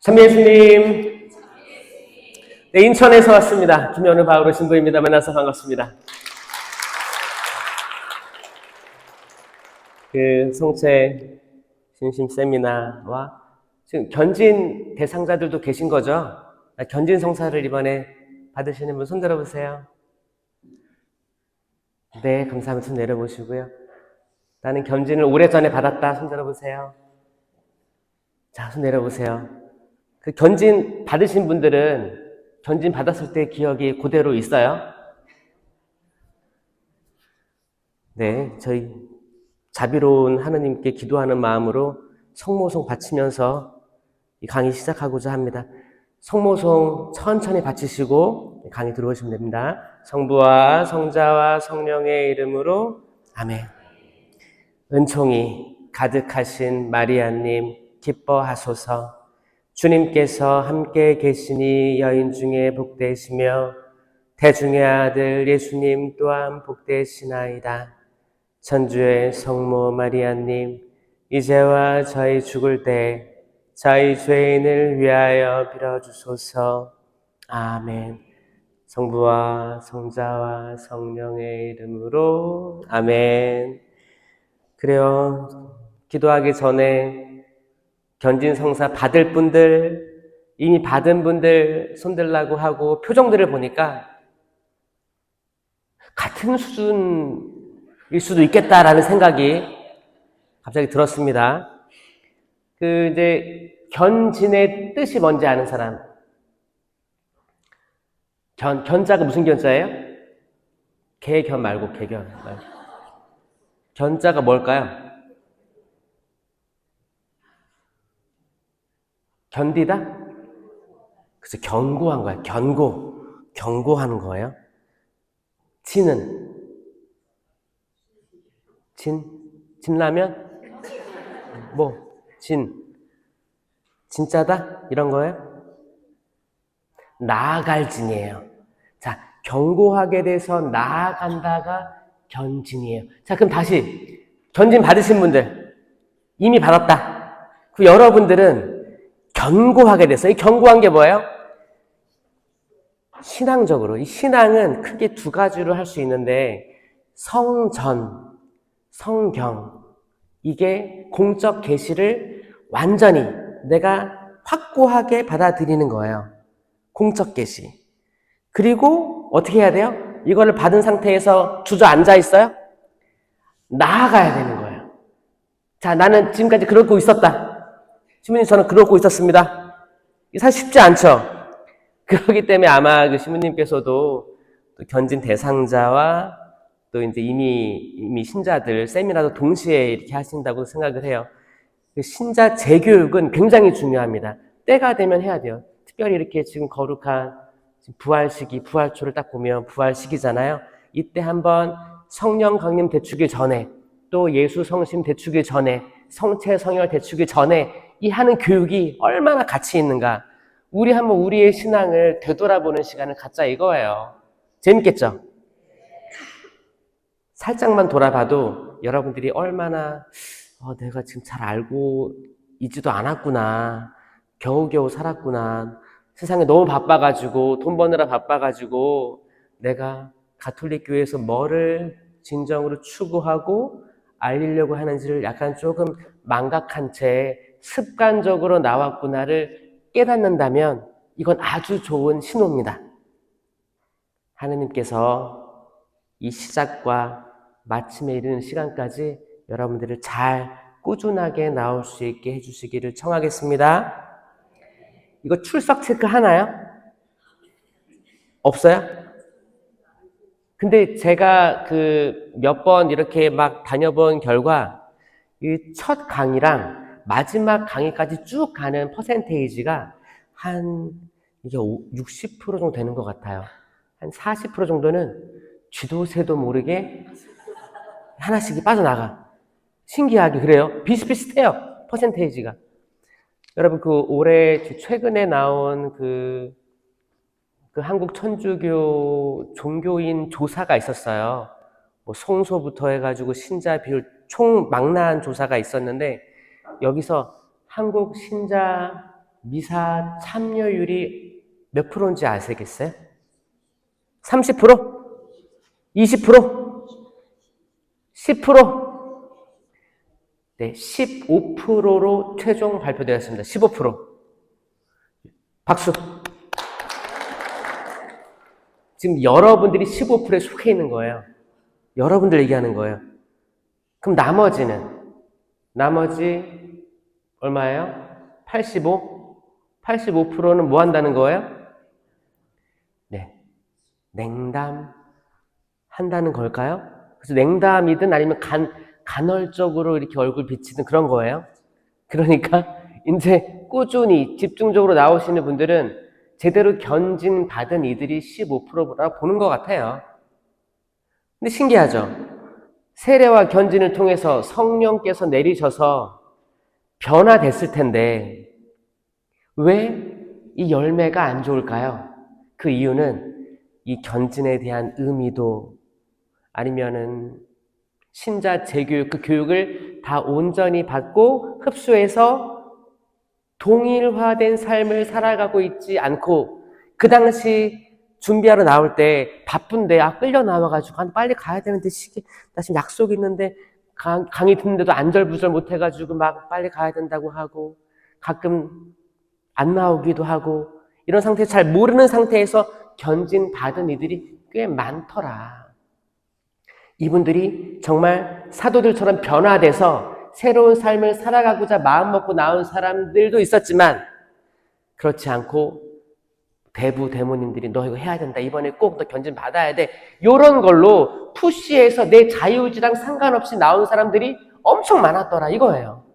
참여 예수님. 네, 인천에서 왔습니다. 김현우 바오로 신부입니다. 만나서 반갑습니다. 송채 신심 세미나와 지금 견진 대상자들도 계신 거죠? 견진 성사를 이번에 받으시는 분 손 들어보세요. 네, 감사합니다. 손 내려보시고요. 나는 견진을 오래전에 받았다. 손 들어보세요. 자, 손 내려보세요. 그 견진 받으신 분들은 견진 받았을 때 기억이 그대로 있어요? 네, 저희 자비로운 하느님께 기도하는 마음으로 성모송 바치면서 이 강의 시작하고자 합니다. 성모송 천천히 바치시고 강의 들어오시면 됩니다. 성부와 성자와 성령의 이름으로 아멘. 은총이 가득하신 마리아님 기뻐하소서. 주님께서 함께 계시니 여인 중에 복되시며 태중의 아들 예수님 또한 복되시나이다. 천주의 성모 마리아님, 이제와 저희 죽을 때 저희 죄인을 위하여 빌어주소서. 아멘. 성부와 성자와 성령의 이름으로 아멘. 그래요. 기도하기 전에 견진성사 받을 분들, 이미 받은 분들 손들라고 하고 표정들을 보니까 같은 수준일 수도 있겠다라는 생각이 갑자기 들었습니다. 이제 견진의 뜻이 뭔지 아는 사람? 견자가 무슨 견자예요? 개견 말고 개견 말고. 견자가 뭘까요? 견디다? 그래서 견고한 거야. 견고하는 거예요. 진은? 진라면? 진짜다? 이런 거예요? 나아갈 진이에요. 자, 견고하게 돼서 나아간다가 견진이에요. 자, 그럼 다시 견진 받으신 분들 이미 받았다. 그 여러분들은 견고하게 됐어요. 이 견고한 게 뭐예요? 신앙적으로. 이 신앙은 크게 두 가지로 할 수 있는데 성전, 성경, 이게 공적 계시를 완전히 내가 확고하게 받아들이는 거예요. 공적 계시. 그리고 어떻게 해야 돼요? 이거를 받은 상태에서 주저앉아 있어요? 나아가야 되는 거예요. 자, 나는 지금까지 그러고 있었다. 시모님, 저는 그러고 있었습니다. 사실 쉽지 않죠? 그렇기 때문에 아마 시모님께서도 또 견진 대상자와 또 이제 이미 신자들 세미나도 동시에 이렇게 하신다고 생각을 해요. 신자 재교육은 굉장히 중요합니다. 때가 되면 해야 돼요. 특별히 이렇게 지금 거룩한 부활 시기, 부활초를 딱 보면 부활 시기잖아요. 이때 한번 성령 강림 대축일 전에, 또 예수 성심 대축일 전에, 성체 성혈 대축일 전에 이 하는 교육이 얼마나 가치 있는가. 우리 한번 우리의 신앙을 되돌아보는 시간을 갖자 이거예요. 재밌겠죠? 살짝만 돌아봐도 여러분들이 얼마나 내가 지금 잘 알고 있지도 않았구나. 겨우겨우 살았구나. 세상에 너무 바빠가지고 돈 버느라 바빠가지고 내가 가톨릭 교회에서 뭐를 진정으로 추구하고 알리려고 하는지를 약간 조금 망각한 채 습관적으로 나왔구나를 깨닫는다면 이건 아주 좋은 신호입니다. 하느님께서 이 시작과 마침에 이르는 시간까지 여러분들을 잘 꾸준하게 나올 수 있게 해주시기를 청하겠습니다. 이거 출석 체크 하나요? 없어요? 근데 제가 몇 번 이렇게 막 다녀본 결과 이 첫 강의랑 마지막 강의까지 쭉 가는 퍼센테이지가 이게 60% 정도 되는 것 같아요. 한 40% 정도는 쥐도 새도 모르게 하나씩이 빠져나가. 신기하게 그래요. 비슷비슷해요. 퍼센테이지가. 여러분 올해 최근에 나온 한국 천주교 종교인 조사가 있었어요. 성소부터 해가지고 신자 비율 총 망라한 조사가 있었는데 여기서 한국 신자 미사 참여율이 몇 프로인지 아시겠어요? 30%? 20%? 10%? 네, 15%로 최종 발표되었습니다. 15%. 박수. 지금 여러분들이 15%에 속해 있는 거예요. 여러분들 얘기하는 거예요. 그럼 나머지 얼마예요? 85? 85%는 뭐 한다는 거예요? 네, 냉담한다는 걸까요? 그래서 냉담이든 아니면 간헐적으로 이렇게 얼굴 비치든 그런 거예요. 그러니까 이제 꾸준히 집중적으로 나오시는 분들은 제대로 견진받은 이들이 15%라고 보는 것 같아요. 근데 신기하죠? 세례와 견진을 통해서 성령께서 내리셔서 변화됐을 텐데 왜 이 열매가 안 좋을까요? 그 이유는 이 견진에 대한 의미도 아니면은 신자 재교육, 그 교육을 다 온전히 받고 흡수해서 동일화된 삶을 살아가고 있지 않고 그 당시 준비하러 나올 때 바쁜데 끌려 나와가지고 빨리 가야 되는데 나 지금 약속 있는데 강의 듣는데도 안절부절 못해가지고 막 빨리 가야 된다고 하고 가끔 안 나오기도 하고 이런 상태에서 잘 모르는 상태에서 견진 받은 이들이 꽤 많더라. 이분들이 정말 사도들처럼 변화돼서 새로운 삶을 살아가고자 마음먹고 나온 사람들도 있었지만 그렇지 않고 대부 대모님들이 너 이거 해야 된다. 이번에 꼭 너 견진 받아야 돼. 이런 걸로 푸시해서 내 자유의지랑 상관없이 나온 사람들이 엄청 많았더라 이거예요.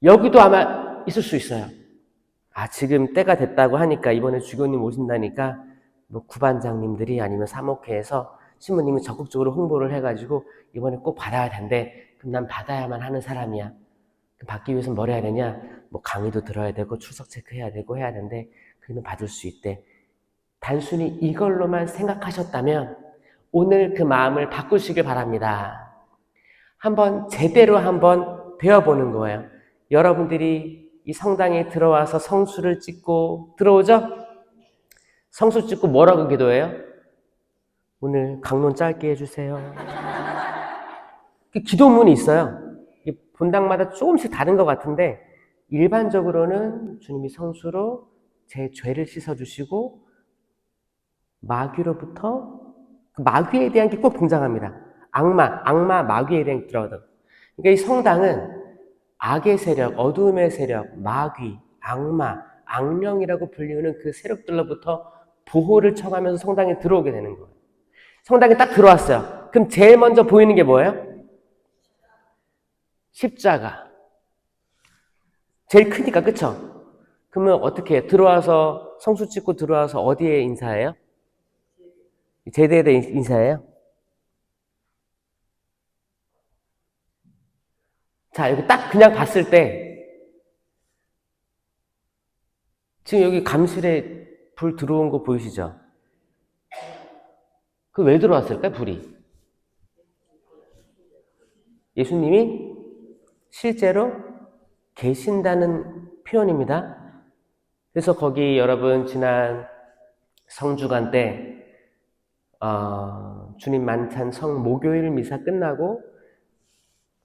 여기도 아마 있을 수 있어요. 지금 때가 됐다고 하니까 이번에 주교님 오신다니까 뭐 구반장님들이 아니면 사목회에서 신부님이 적극적으로 홍보를 해가지고 이번에 꼭 받아야 된대. 그럼 난 받아야만 하는 사람이야. 받기 위해서는 뭘 해야 되냐? 뭐 강의도 들어야 되고 출석 체크해야 되고 해야 되는데 그러면 받을 수 있대. 단순히 이걸로만 생각하셨다면 오늘 그 마음을 바꾸시길 바랍니다. 제대로 한번 배워보는 거예요. 여러분들이 이 성당에 들어와서 성수를 찍고 들어오죠? 성수 찍고 뭐라고 기도해요? 오늘 강론 짧게 해주세요. 기도문이 있어요. 본당마다 조금씩 다른 것 같은데 일반적으로는 주님이 성수로 제 죄를 씻어주시고 마귀로부터 그 마귀에 대한 게 꼭 등장합니다. 악마, 마귀에 대한 게 들어가거든요. 그러니까 이 성당은 악의 세력, 어둠의 세력, 마귀, 악마, 악령이라고 불리우는 그 세력들로부터 보호를 청하면서 성당에 들어오게 되는 거예요. 성당에 딱 들어왔어요. 그럼 제일 먼저 보이는 게 뭐예요? 십자가. 제일 크니까, 그쵸? 그러면 어떻게 해요? 들어와서, 성수 찍고 들어와서 어디에 인사해요? 제대에 인사해요? 자, 여기 딱 그냥 봤을 때, 지금 여기 감실에 불 들어온 거 보이시죠? 그 왜 들어왔을까요, 불이? 예수님이 실제로 계신다는 표현입니다. 그래서 거기 여러분 지난 성주간 때 주님 만찬 성목요일 미사 끝나고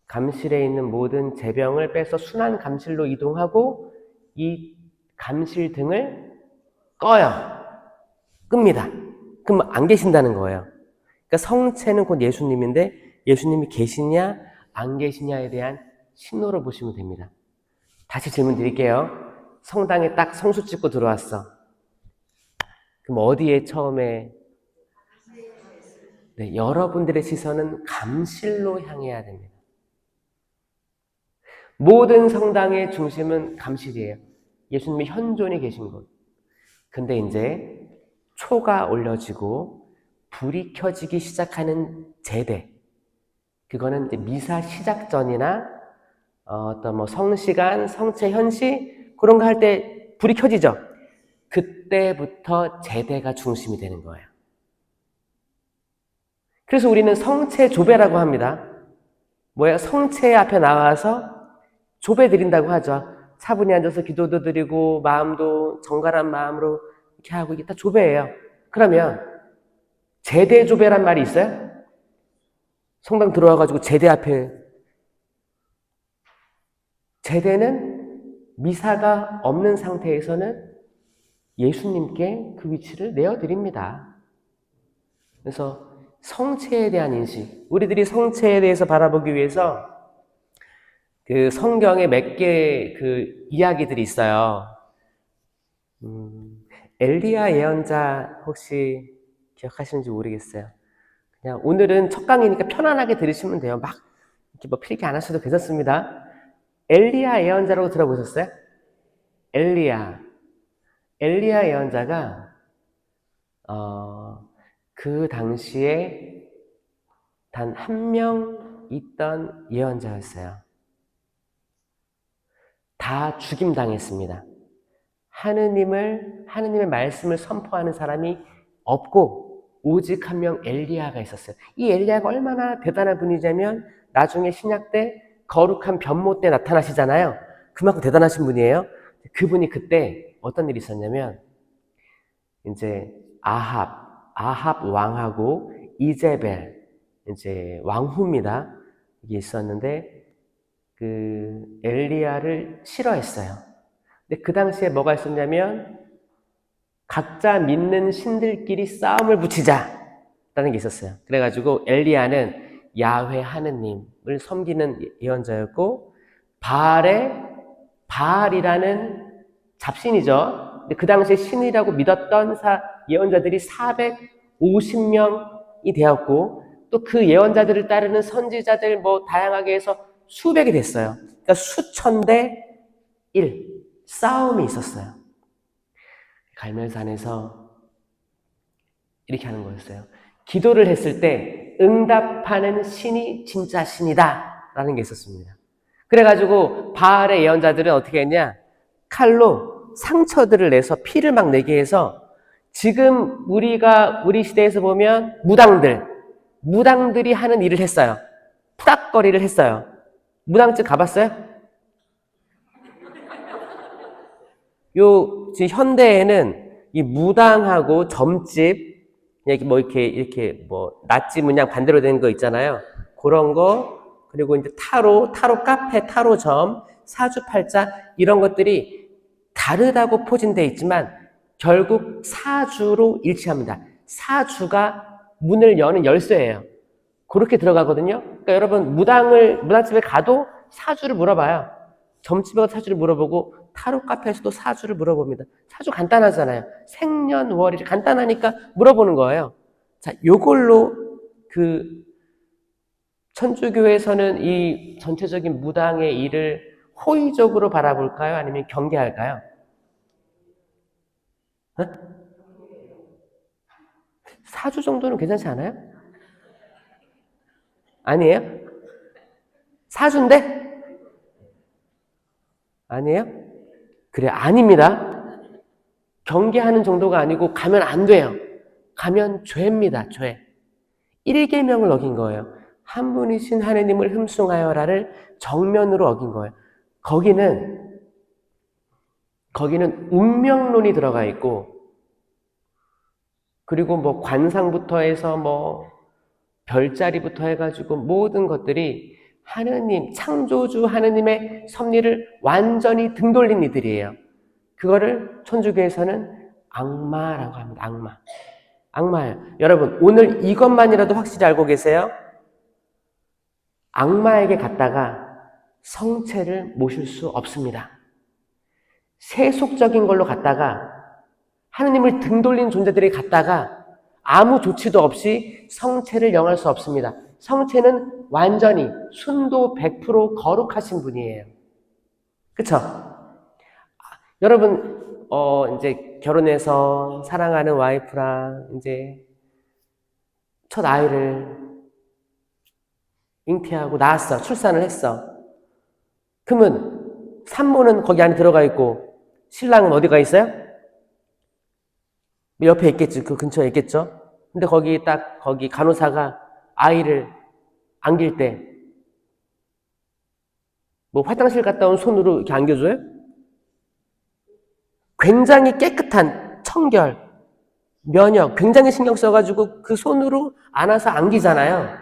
감실에 있는 모든 제병을 빼서 순환 감실로 이동하고 이 감실 등을 끕니다. 그럼 안 계신다는 거예요. 그러니까 성체는 곧 예수님인데 예수님이 계시냐 안 계시냐에 대한 신호로 보시면 됩니다. 다시 질문 드릴게요. 성당에 딱 성수 찍고 들어왔어. 그럼 어디에 처음에? 네, 여러분들의 시선은 감실로 향해야 됩니다. 모든 성당의 중심은 감실이에요. 예수님이 현존이 계신 곳. 근데 이제 초가 올려지고 불이 켜지기 시작하는 제대. 그거는 이제 미사 시작 전이나 어떤 뭐 성시간, 성체 현시 그런 거 할 때 불이 켜지죠. 그때부터 제대가 중심이 되는 거예요. 그래서 우리는 성체 조배라고 합니다. 성체 앞에 나와서 조배 드린다고 하죠. 차분히 앉아서 기도도 드리고 마음도 정갈한 마음으로 이렇게 하고 이게 다 조배예요. 그러면 제대 조배란 말이 있어요? 성당 들어와가지고 제대 앞에 제대는 미사가 없는 상태에서는 예수님께 그 위치를 내어드립니다. 그래서 성체에 대한 인식, 우리들이 성체에 대해서 바라보기 위해서 그 성경에 몇 개 그 이야기들이 있어요. 엘리야 예언자 혹시 기억하시는지 모르겠어요. 그냥 오늘은 첫 강의니까 편안하게 들으시면 돼요. 막 이렇게 뭐 필기 안 하셔도 괜찮습니다. 엘리야 예언자라고 들어보셨어요? 엘리야 예언자가 그 당시에 단 한 명 있던 예언자였어요. 다 죽임당했습니다. 하느님의 말씀을 선포하는 사람이 없고 오직 한 명 엘리야가 있었어요. 이 엘리야가 얼마나 대단한 분이냐면 나중에 신약 때 거룩한 변모 때 나타나시잖아요. 그만큼 대단하신 분이에요. 그분이 그때 어떤 일이 있었냐면 이제 아합 왕하고 이제벨 이제 왕후입니다. 이게 있었는데 그 엘리야를 싫어했어요. 근데 그 당시에 뭐가 있었냐면 각자 믿는 신들끼리 싸움을 붙이자라는 게 있었어요. 그래가지고 엘리야는 야훼 하느님을 섬기는 예언자였고 바알이라는 잡신이죠. 근데 그 당시에 신이라고 믿었던 예언자들이 450명이 되었고 또 그 예언자들을 따르는 선지자들 뭐 다양하게 해서 수백이 됐어요. 그러니까 수천 대 1 싸움이 있었어요. 갈멜산에서 이렇게 하는 거였어요. 기도를 했을 때 응답하는 신이 진짜 신이다 라는 게 있었습니다. 그래가지고 바알의 예언자들은 어떻게 했냐, 칼로 상처들을 내서 피를 막 내게 해서 지금 우리 시대에서 보면 무당들이 하는 일을 했어요. 푸닥거리를 했어요. 무당집 가봤어요? 지금 현대에는 이 무당하고 점집, 이렇게 낫지 문양 반대로 된 거 있잖아요. 그런 거, 그리고 이제 타로 카페, 타로점, 사주팔자, 이런 것들이 다르다고 포진되어 있지만 결국 사주로 일치합니다. 사주가 문을 여는 열쇠예요. 그렇게 들어가거든요. 그러니까 여러분 무당집에 가도 사주를 물어봐요. 점집에 가서 사주를 물어보고 타로 카페에서도 사주를 물어봅니다. 사주 간단하잖아요. 생년월일 간단하니까 물어보는 거예요. 자, 요걸로 천주교에서는 이 전체적인 무당의 일을 호의적으로 바라볼까요? 아니면 경계할까요? 사주 정도는 괜찮지 않아요? 아니에요? 사주인데? 아니에요? 그래, 아닙니다. 경계하는 정도가 아니고 가면 안 돼요. 가면 죄입니다, 죄. 1계명을 어긴 거예요. 한 분이신 하느님을 흠숭하여라를 정면으로 어긴 거예요. 거기는 운명론이 들어가 있고, 그리고 뭐 관상부터 해서 뭐 별자리부터 해가지고 모든 것들이 하느님, 창조주 하느님의 섭리를 완전히 등돌린 이들이에요. 그거를 천주교에서는 악마라고 합니다. 악마예요. 여러분, 오늘 이것만이라도 확실히 알고 계세요? 악마에게 갔다가 성체를 모실 수 없습니다. 세속적인 걸로 갔다가 하느님을 등돌린 존재들이 갔다가 아무 조치도 없이 성체를 영할 수 없습니다. 성체는 완전히 순도 100% 거룩하신 분이에요. 그쵸? 여러분, 이제 결혼해서 사랑하는 와이프랑 이제 첫 아이를 잉태하고 낳았어. 출산을 했어. 그러면 산모는 거기 안에 들어가 있고 신랑은 어디가 있어요? 옆에 있겠지. 그 근처에 있겠죠. 근데 거기 간호사가 아이를 안길 때 뭐 화장실 갔다 온 손으로 이렇게 안겨줘요? 굉장히 깨끗한 청결, 면역, 굉장히 신경 써가지고 그 손으로 안아서 안기잖아요.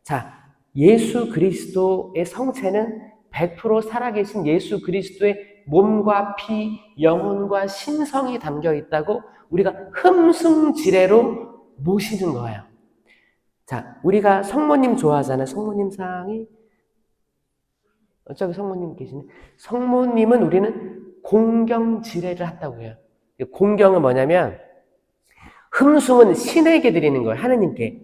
자, 예수 그리스도의 성체는 100% 살아계신 예수 그리스도의 몸과 피, 영혼과 신성이 담겨 있다고 우리가 흠숭지레로 모시는 거예요. 자, 우리가 성모님 좋아하잖아요. 성모님 상이 저기 성모님 계시네. 성모님은 우리는 공경지례를 한다고 해요. 공경은 뭐냐면 흠숭은 신에게 드리는 거예요. 하느님께.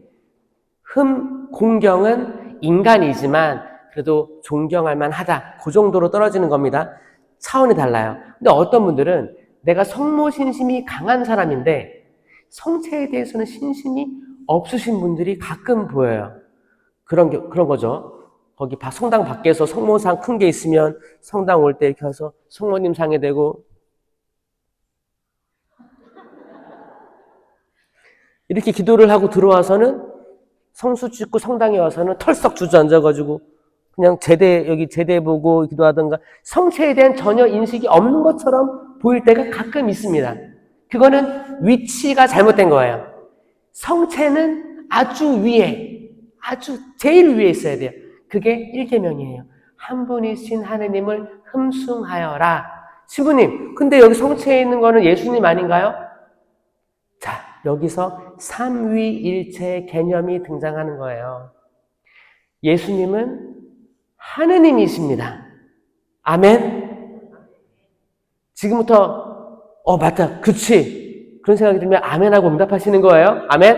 공경은 인간이지만 그래도 존경할 만하다. 그 정도로 떨어지는 겁니다. 차원이 달라요. 근데 어떤 분들은 내가 성모 신심이 강한 사람인데 성체에 대해서는 신심이 없으신 분들이 가끔 보여요. 그런 거죠. 거기 성당 밖에서 성모상 큰 게 있으면 성당 올 때 이렇게 와서 성모님 상에 대고 이렇게 기도를 하고 들어와서는 성수 찍고 성당에 와서는 털썩 주저앉아가지고 그냥 여기 제대 보고 기도하던가 성체에 대한 전혀 인식이 없는 것처럼 보일 때가 가끔 있습니다. 그거는 위치가 잘못된 거예요. 성체는 아주 위에, 아주 제일 위에 있어야 돼요. 그게 1계명이에요. 한 분이신 하느님을 흠숭하여라. 신부님, 근데 여기 성체에 있는 거는 예수님 아닌가요? 자, 여기서 삼위일체 개념이 등장하는 거예요. 예수님은 하느님이십니다. 아멘? 지금부터 맞다, 그치, 그런 생각이 들면 아멘하고 응답하시는 거예요. 아멘?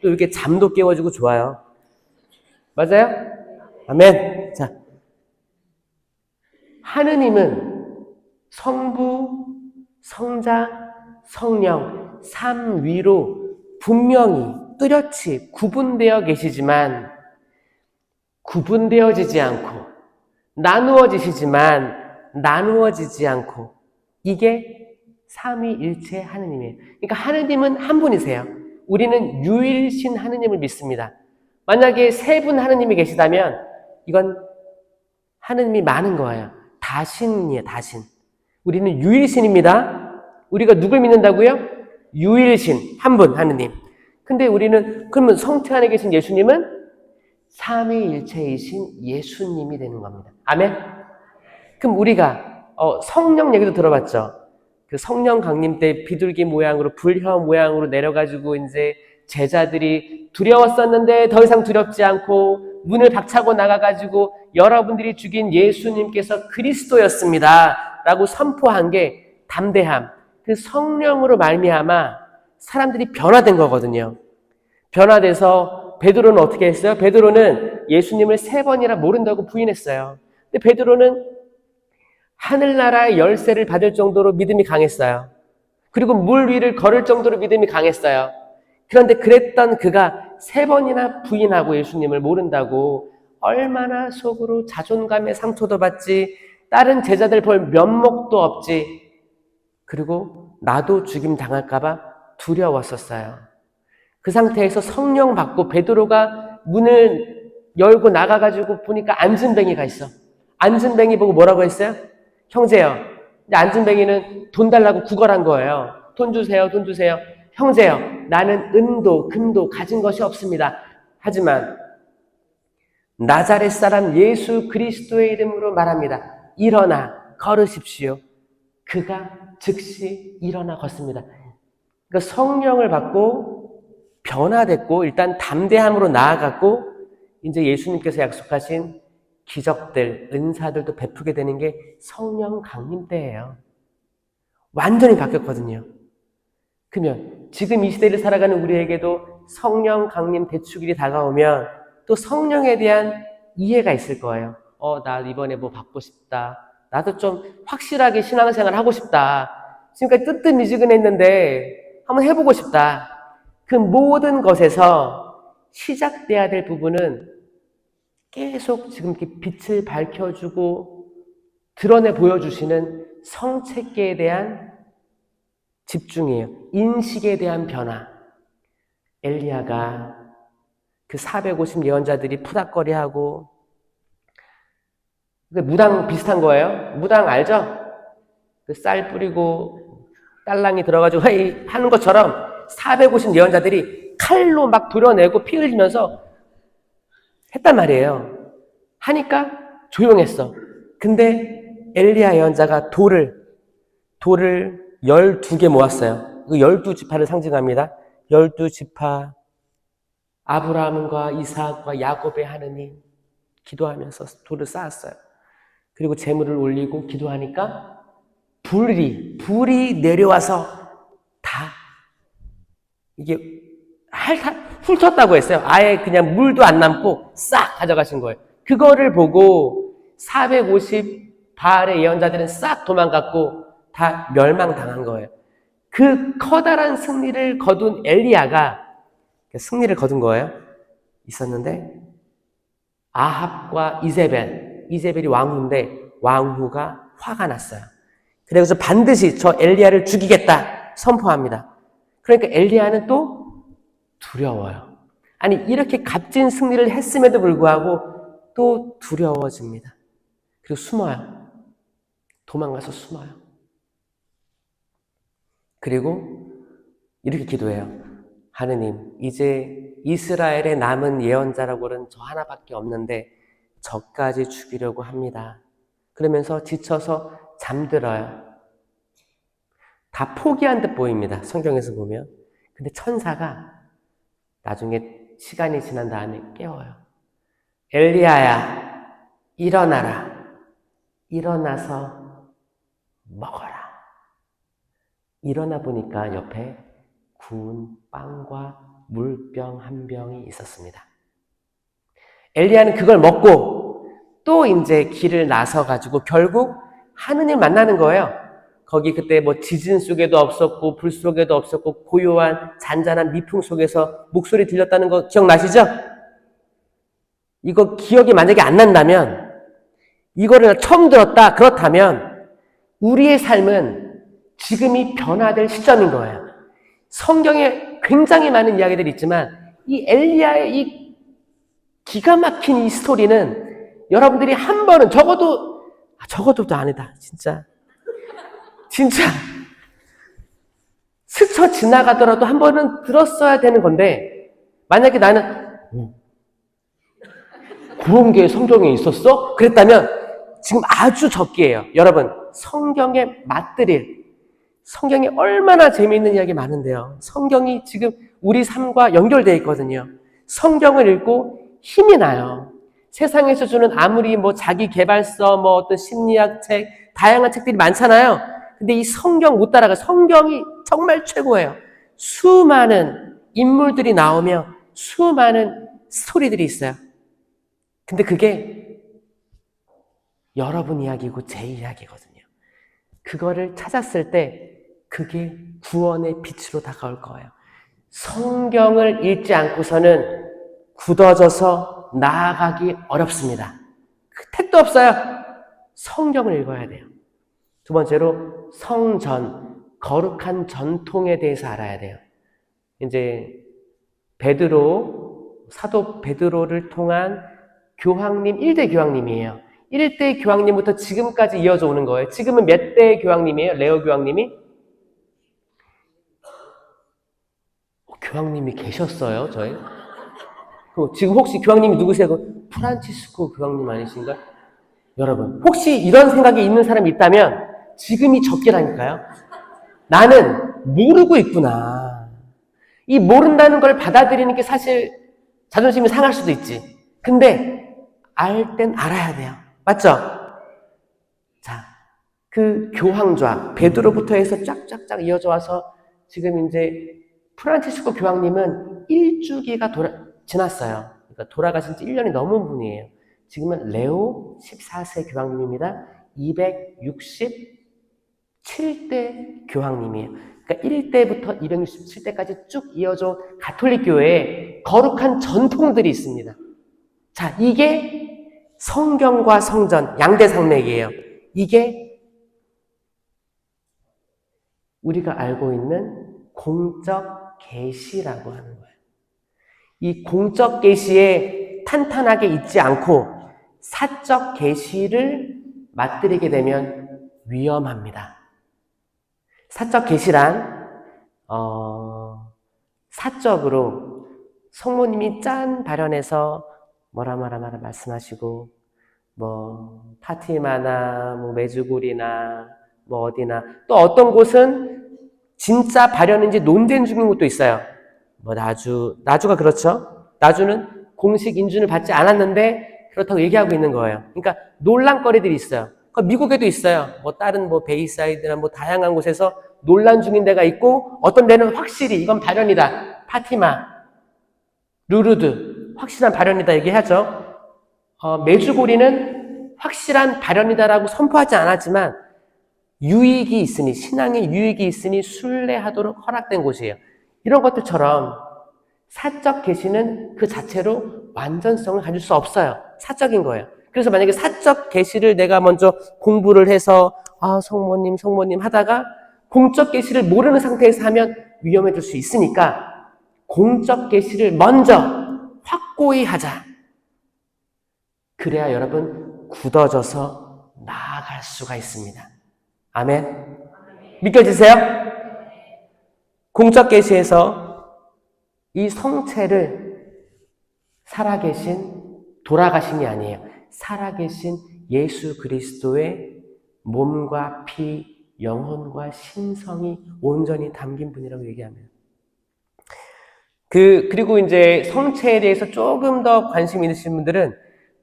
또 이렇게 잠도 깨워주고 좋아요. 맞아요? 아멘. 자, 하느님은 성부, 성자, 성령, 삼위로 분명히 뚜렷이 구분되어 계시지만 구분되어지지 않고 나누어지시지만 나누어지지 않고 이게 삼위일체 하느님이에요. 그러니까 하느님은 한 분이세요. 우리는 유일신 하느님을 믿습니다. 만약에 세 분 하느님이 계시다면 이건 하느님이 많은 거예요. 다신이에요, 다신. 우리는 유일신입니다. 우리가 누굴 믿는다고요? 유일신, 한 분, 하느님. 근데 우리는, 그러면 성체 안에 계신 예수님은 삼위일체이신 예수님이 되는 겁니다. 아멘? 그럼 우리가, 성령 얘기도 들어봤죠? 그 성령 강림 때 비둘기 모양으로, 불혀 모양으로 내려가지고 이제 제자들이 두려웠었는데 더 이상 두렵지 않고 문을 박차고 나가가지고 여러분들이 죽인 예수님께서 그리스도였습니다. 라고 선포한 게 담대함. 그 성령으로 말미암아 사람들이 변화된 거거든요. 변화돼서 베드로는 어떻게 했어요? 베드로는 예수님을 3번이나 모른다고 부인했어요. 근데 베드로는 하늘나라의 열쇠를 받을 정도로 믿음이 강했어요. 그리고 물 위를 걸을 정도로 믿음이 강했어요. 그런데 그랬던 그가 3번이나 부인하고 예수님을 모른다고 얼마나 속으로 자존감의 상처도 받지, 다른 제자들 볼 면목도 없지, 그리고 나도 죽임 당할까봐 두려웠었어요. 그 상태에서 성령 받고 베드로가 문을 열고 나가가지고 보니까 안진뱅이가 있어. 안진뱅이 보고 뭐라고 했어요? 형제요. 근데 안진뱅이는 돈 달라고 구걸한 거예요. 돈 주세요, 돈 주세요. 형제요, 나는 은도 금도 가진 것이 없습니다. 하지만 나자렛 사람 예수 그리스도의 이름으로 말합니다. 일어나 걸으십시오. 그가 즉시 일어나 걷습니다. 그러니까 성령을 받고 변화됐고 일단 담대함으로 나아갔고 이제 예수님께서 약속하신 기적들, 은사들도 베푸게 되는 게 성령 강림 때예요. 완전히 바뀌었거든요. 그러면 지금 이 시대를 살아가는 우리에게도 성령 강림 대축일이 다가오면 또 성령에 대한 이해가 있을 거예요. 나 이번에 뭐 받고 싶다. 나도 좀 확실하게 신앙생활 하고 싶다. 지금까지 뜨뜻미지근했는데 한번 해보고 싶다. 그 모든 것에서 시작돼야 될 부분은 계속 지금 이렇게 빛을 밝혀주고 드러내 보여주시는 성체계에 대한 집중이에요. 인식에 대한 변화. 엘리야가 그 450 예언자들이 푸닥거리하고 무당 비슷한 거예요. 무당 알죠? 그 쌀 뿌리고 딸랑이 들어가지고 헤이 하는 것처럼 450 예언자들이 칼로 막 도려내고 피 흘리면서 했단 말이에요. 하니까 조용했어. 근데 엘리야 예언자가 돌을 12개 모았어요. 그 12지파를 상징합니다. 12지파, 아브라함과 이삭과 야곱의 하느님, 기도하면서 돌을 쌓았어요. 그리고 제물을 올리고 기도하니까 불이 내려와서 다 이게 훑었다고 했어요. 아예 그냥 물도 안 남고 싹 가져가신 거예요. 그거를 보고 450 바알의 예언자들은 싹 도망갔고 다 멸망당한 거예요. 그 커다란 승리를 거둔 엘리야가 승리를 거둔 거예요. 있었는데 아합과 이세벨이 왕후인데 왕후가 화가 났어요. 그래서 반드시 저 엘리야를 죽이겠다 선포합니다. 그러니까 엘리야는 또 두려워요. 아니 이렇게 값진 승리를 했음에도 불구하고 또 두려워집니다. 그리고 숨어요. 도망가서 숨어요. 그리고 이렇게 기도해요. 하느님, 이제 이스라엘에 남은 예언자라고는 저 하나밖에 없는데 저까지 죽이려고 합니다. 그러면서 지쳐서 잠들어요. 다 포기한 듯 보입니다. 성경에서 보면. 근데 천사가 나중에 시간이 지난 다음에 깨워요. 엘리야야, 일어나라. 일어나서 먹어라. 일어나 보니까 옆에 구운 빵과 물병 한 병이 있었습니다. 엘리야는 그걸 먹고 또 이제 길을 나서가지고 결국 하느님 만나는 거예요. 거기 그때 뭐 지진 속에도 없었고 불 속에도 없었고 고요한 잔잔한 미풍 속에서 목소리 들렸다는 거 기억나시죠? 이거 기억이 만약에 안 난다면 이거를 처음 들었다 그렇다면 우리의 삶은 지금이 변화될 시점인 거예요. 성경에 굉장히 많은 이야기들이 있지만 이 엘리야의 이 기가 막힌 이 스토리는 여러분들이 한 번은 적어도 아니다. 진짜 스쳐 지나가더라도 한 번은 들었어야 되는 건데 만약에 나는 그런 게 성경에 있었어? 그랬다면 지금 아주 적기예요. 여러분 성경에 맛들일 성경이 얼마나 재미있는 이야기 많은데요. 성경이 지금 우리 삶과 연결되어 있거든요. 성경을 읽고 힘이 나요. 세상에서 주는 아무리 뭐 자기 개발서, 뭐 어떤 심리학 책, 다양한 책들이 많잖아요. 근데 이 성경 못 따라가. 성경이 정말 최고예요. 수많은 인물들이 나오며 수많은 스토리들이 있어요. 근데 그게 여러분 이야기고 제 이야기거든요. 그거를 찾았을 때 그게 구원의 빛으로 다가올 거예요. 성경을 읽지 않고서는 굳어져서 나아가기 어렵습니다. 그 택도 없어요. 성경을 읽어야 돼요. 두 번째로 성전, 거룩한 전통에 대해서 알아야 돼요. 이제 사도 베드로를 통한 교황님, 1대 교황님이에요. 1대 교황님부터 지금까지 이어져 오는 거예요. 지금은 몇 대 교황님이에요? 레오 교황님이? 교황님이 계셨어요, 저희? 지금 혹시 교황님이 누구세요? 프란치스코 교황님 아니신가요? 여러분, 혹시 이런 생각이 있는 사람이 있다면 지금이 적기라니까요. 나는 모르고 있구나. 이 모른다는 걸 받아들이는 게 사실 자존심이 상할 수도 있지. 근데 알 땐 알아야 돼요. 맞죠? 자, 그 교황좌, 베드로부터 해서 쫙쫙쫙 이어져 와서 지금 이제 프란치스코 교황님은 1주기가 지났어요. 그러니까 돌아가신 지 1년이 넘은 분이에요. 지금은 레오 14세 교황님입니다. 267대 교황님이에요. 그러니까 1대부터 267대까지 쭉 이어져 온 가톨릭 교회에 거룩한 전통들이 있습니다. 자, 이게 성경과 성전, 양대산맥이에요. 이게 우리가 알고 있는 공적 계시라고 하는 거예요. 이 공적 계시에 탄탄하게 있지 않고 사적 계시를 맛들이게 되면 위험합니다. 사적 계시란 사적으로 성모님이 짠 발현해서 뭐라 말씀하시고 뭐 파티마나 뭐 메주골이나 뭐 어디나 또 어떤 곳은 진짜 발현인지 논쟁 중인 곳도 있어요. 뭐 나주가 그렇죠. 나주는 공식 인준을 받지 않았는데 그렇다고 얘기하고 있는 거예요. 그러니까 논란거리들이 있어요. 미국에도 있어요. 뭐 다른 뭐 베이사이드나 뭐 다양한 곳에서 논란 중인 데가 있고 어떤 데는 확실히 이건 발현이다. 파티마, 루르드 확실한 발현이다 얘기하죠. 메주고리는 확실한 발현이다라고 선포하지 않았지만 유익이 있으니 신앙의 유익이 있으니 순례하도록 허락된 곳이에요. 이런 것들처럼 사적 계시는 그 자체로 완전성을 가질 수 없어요. 사적인 거예요. 그래서 만약에 사적 계시를 내가 먼저 공부를 해서 성모님 하다가 공적 계시를 모르는 상태에서 하면 위험해질 수 있으니까 공적 계시를 먼저 확고히 하자. 그래야 여러분 굳어져서 나아갈 수가 있습니다. 아멘. 믿겨지세요? 공적 계시에서 이 성체를 살아계신 돌아가신이 아니에요. 살아계신 예수 그리스도의 몸과 피, 영혼과 신성이 온전히 담긴 분이라고 얘기합니다. 그리고 이제 성체에 대해서 조금 더 관심 있으신 분들은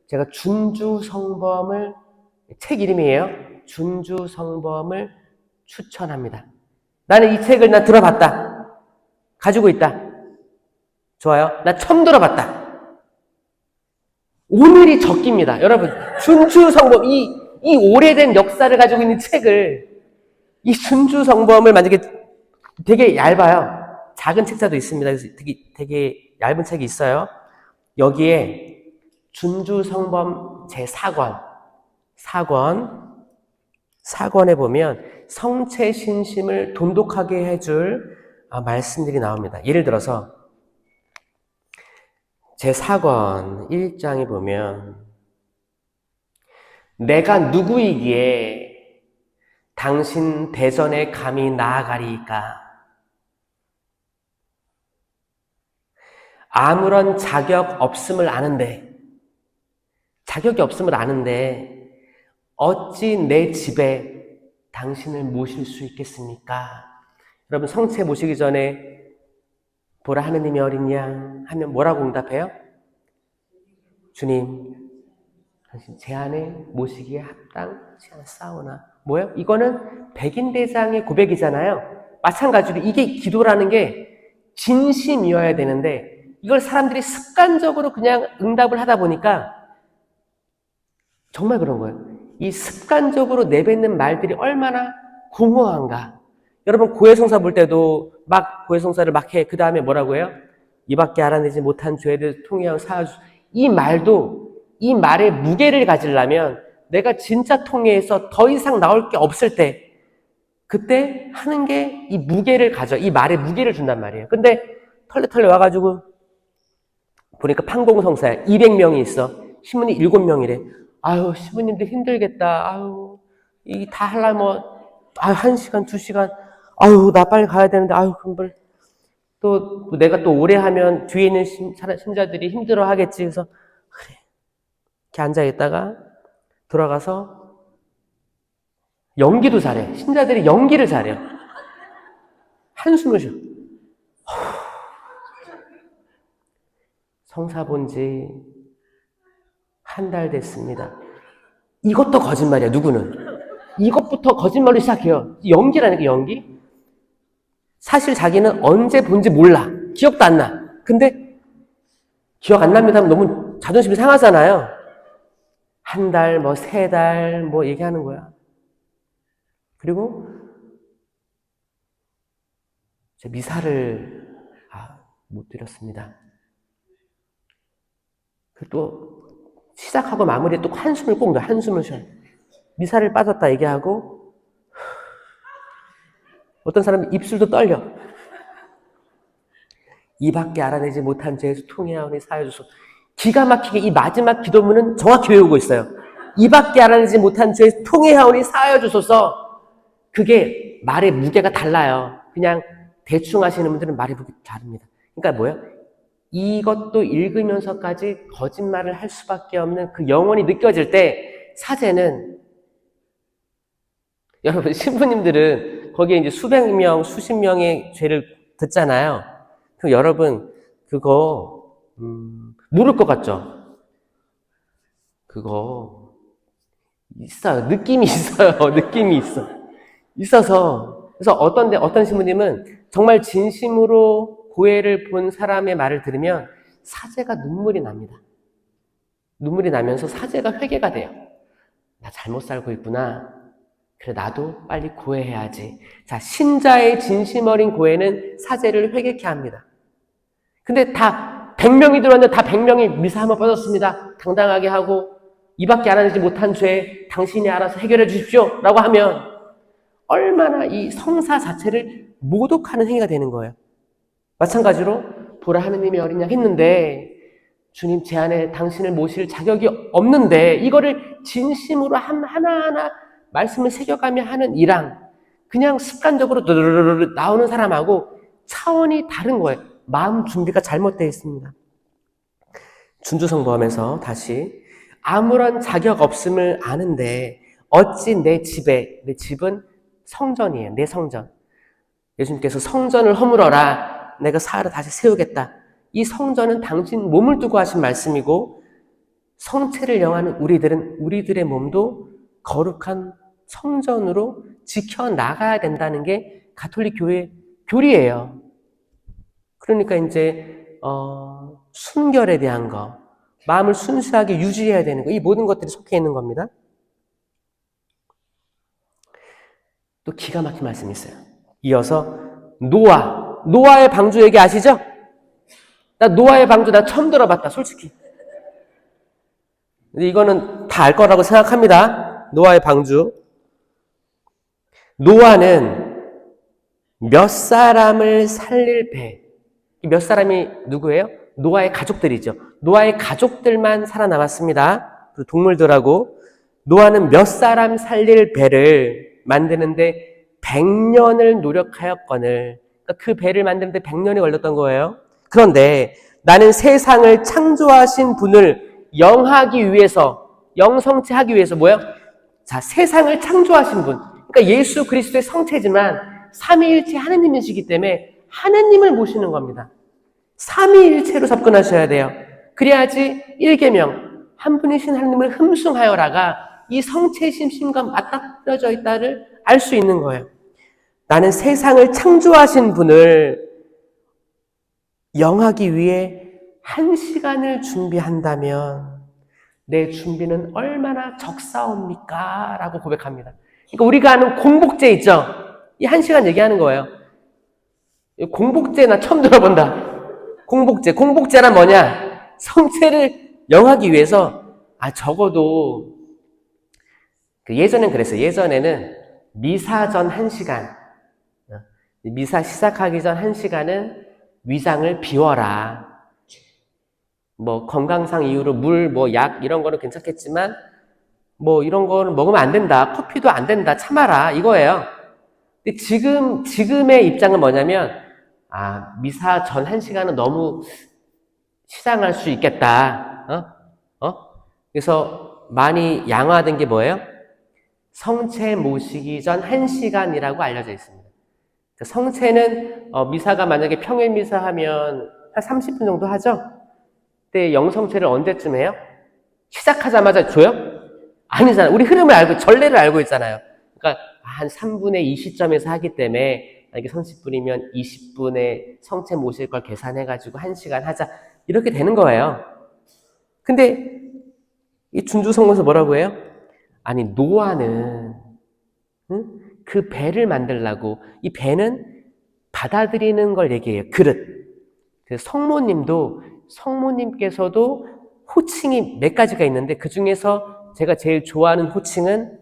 제가 준주성범을 책 이름이에요. 준주성범을 추천합니다. 나는 이 책을 나 들어봤다. 가지고 있다. 좋아요. 나 처음 들어봤다. 오늘이 적기입니다. 여러분, 준주성범, 이 오래된 역사를 가지고 있는 책을, 이 준주성범을 만약에 되게 얇아요. 작은 책자도 있습니다. 그래서 되게 얇은 책이 있어요. 여기에 준주성범 제4권, 4권에 보면 성체 신심을 돈독하게 해줄 말씀들이 나옵니다. 예를 들어서 제4권 1장에 보면 내가 누구이기에 당신 대전에 감히 나아가리이까? 아무런 자격이 없음을 아는데 어찌 내 집에 당신을 모실 수 있겠습니까? 여러분 성체 모시기 전에 보라 하느님이 어딨냐 하면 뭐라고 응답해요? 주님, 당신 제 안에 모시기에 합당치 않사오나. 뭐예요? 이거는 백인대장의 고백이잖아요. 마찬가지로 이게 기도라는 게 진심이어야 되는데 이걸 사람들이 습관적으로 그냥 응답을 하다 보니까 정말 그런 거예요. 이 습관적으로 내뱉는 말들이 얼마나 공허한가. 여러분 고해성사 볼 때도 막 고해성사를 막 해. 그 다음에 뭐라고 해요? 이밖에 알아내지 못한 죄를 통해하여 사하주. 이 말도 이 말의 무게를 가지려면 내가 진짜 통해해서 더 이상 나올 게 없을 때 그때 하는 게 이 무게를 가져. 이 말에 무게를 준단 말이에요. 근데 털레 와가지고 보니까 판공성사야. 200명이 있어. 신부님 7명이래. 아유 신부님도 힘들겠다. 아유 이 다 하려면 1시간 2시간 아유 나 빨리 가야 되는데 아유 금방 또 내가 또 오래 하면 뒤에 있는 신자들이 힘들어 하겠지. 그래서 그래 이렇게 앉아있다가 돌아가서 연기도 잘해. 신자들이 연기를 잘해요. 한숨을 쉬어. 성사 본 지 한 달 됐습니다. 이것도 거짓말이야. 누구는 이것부터 거짓말로 시작해요. 연기라는 게 연기. 사실 자기는 언제 본지 몰라. 기억도 안 나. 근데 기억 안 납니다 하면 너무 자존심이 상하잖아요. 한 달, 뭐 3달 뭐 얘기하는 거야. 그리고 제 미사를 못 드렸습니다. 또 시작하고 마무리에 또 한숨을 꼭 넣어. 한숨을 쉬어. 미사를 빠졌다 얘기하고 어떤 사람은 입술도 떨려. 이밖에 알아내지 못한 죄에서 통회하오니 사하여 주소서. 기가 막히게 이 마지막 기도문은 정확히 외우고 있어요. 이밖에 알아내지 못한 죄에서 통회하오니 사하여 주소서. 그게 말의 무게가 달라요. 그냥 대충 하시는 분들은 말의 무게가 다릅니다. 그러니까 뭐예요? 이것도 읽으면서까지 거짓말을 할 수밖에 없는 그 영혼이 느껴질 때 사제는, 여러분 신부님들은 거기에 이제 수백 명, 수십 명의 죄를 듣잖아요. 그럼 여러분 그거 모를 것 같죠? 그거 있어요. 느낌이 있어요. 느낌이 있어. 있어서 그래서 어떤 신부님은 정말 진심으로 고해를 본 사람의 말을 들으면 사제가 눈물이 납니다. 눈물이 나면서 사제가 회개가 돼요. 나 잘못 살고 있구나. 그래 나도 빨리 고해해야지. 자, 신자의 진심 어린 고해는 사제를 회개케 합니다. 근데 다 100명이 들어왔는데 다 100명이 미사 한번 빠졌습니다. 당당하게 하고 이밖에 알아내지 못한 죄 당신이 알아서 해결해 주십시오 라고 하면 얼마나 이 성사 자체를 모독하는 행위가 되는 거예요. 마찬가지로 보라 하느님의 어린 양 했는데 주님 제 안에 당신을 모실 자격이 없는데 이거를 진심으로 하나하나 말씀을 새겨가며 하는 이랑 그냥 습관적으로 나오는 사람하고 차원이 다른 거예요. 마음 준비가 잘못되어 있습니다. 준주성보험에서 다시 아무런 자격 없음을 아는데 어찌 내 집은 성전이에요. 내 성전. 예수님께서 성전을 허물어라. 내가 사흘을 다시 세우겠다. 이 성전은 당신 몸을 두고 하신 말씀이고 성체를 영하는 우리들의 몸도 거룩한 성전으로 지켜나가야 된다는 게 가톨릭 교회의 교리예요. 그러니까 이제 순결에 대한 거, 마음을 순수하게 유지해야 되는 거, 이 모든 것들이 속해 있는 겁니다. 또 기가 막힌 말씀이 있어요. 이어서 노아의 방주 얘기 아시죠? 나 노아의 방주 나 처음 들어봤다, 솔직히. 근데 이거는 다 알 거라고 생각합니다. 노아의 방주. 노아는 몇 사람을 살릴 배. 몇 사람이 누구예요? 노아의 가족들이죠. 노아의 가족들만 살아남았습니다. 그 동물들하고. 노아는 몇 사람 살릴 배를 만드는데 100년을 노력하였거늘. 그러니까 그 배를 만드는데 100년이 걸렸던 거예요. 그런데 나는 세상을 창조하신 분을 영하기 위해서, 영성체하기 위해서 뭐예요? 자, 세상을 창조하신 분. 그러니까 예수 그리스도의 성체지만 삼위일체 하느님이시기 때문에 하느님을 모시는 겁니다. 삼위일체로 접근하셔야 돼요. 그래야지 1계명 한 분이신 하느님을 흠숭하여라가 이 성체의 심심과 맞닥뜨려져 있다를 알 수 있는 거예요. 나는 세상을 창조하신 분을 영하기 위해 1시간을 준비한다면 내 준비는 얼마나 적사옵니까? 라고 고백합니다. 그러니까 우리가 아는 공복제 있죠? 이 1시간 얘기하는 거예요. 공복제 나 처음 들어본다. 공복제란 뭐냐? 성체를 영하기 위해서 적어도 예전엔 그랬어요. 예전에는 미사 전 1시간, 미사 시작하기 전 1시간은 위장을 비워라. 뭐 건강상 이유로 물, 뭐 약 이런 거는 괜찮겠지만 뭐 이런 거는 먹으면 안 된다. 커피도 안 된다. 참아라. 이거예요. 근데 지금의 입장은 뭐냐면 미사 전 1시간은 너무 시장할 수 있겠다. 그래서 많이 양화된 게 뭐예요? 성체 모시기 전 1시간이라고 알려져 있습니다. 성체는 미사가 만약에 평일 미사 하면 한 30분 정도 하죠? 그때 영성체를 언제쯤 해요? 시작하자마자 줘요? 아니잖아요. 우리 흐름을 알고, 전례를 알고 있잖아요. 그러니까 한 3분의 2 시점에서 하기 때문에 이게 30분이면 20분에 성체 모실 걸 계산해가지고 1시간 하자. 이렇게 되는 거예요. 근데 이 준주성에서 뭐라고 해요? 아니, 노아는 그 배를 만들려고, 이 배는 받아들이는 걸 얘기해요. 그릇. 성모님께서도 호칭이 몇 가지가 있는데 그 중에서 제가 제일 좋아하는 호칭은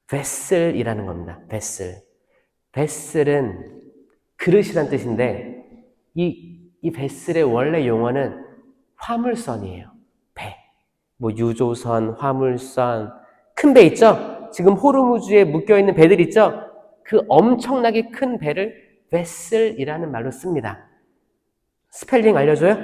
베슬이라는 겁니다. 베슬은 그릇이란 뜻인데 이 베슬의 원래 용어는 화물선이에요. 배. 뭐 유조선, 화물선, 큰 배 있죠? 지금 호르무즈에 묶여있는 배들 있죠? 그 엄청나게 큰 배를 vessel이라는 말로 씁니다. 스펠링 알려줘요?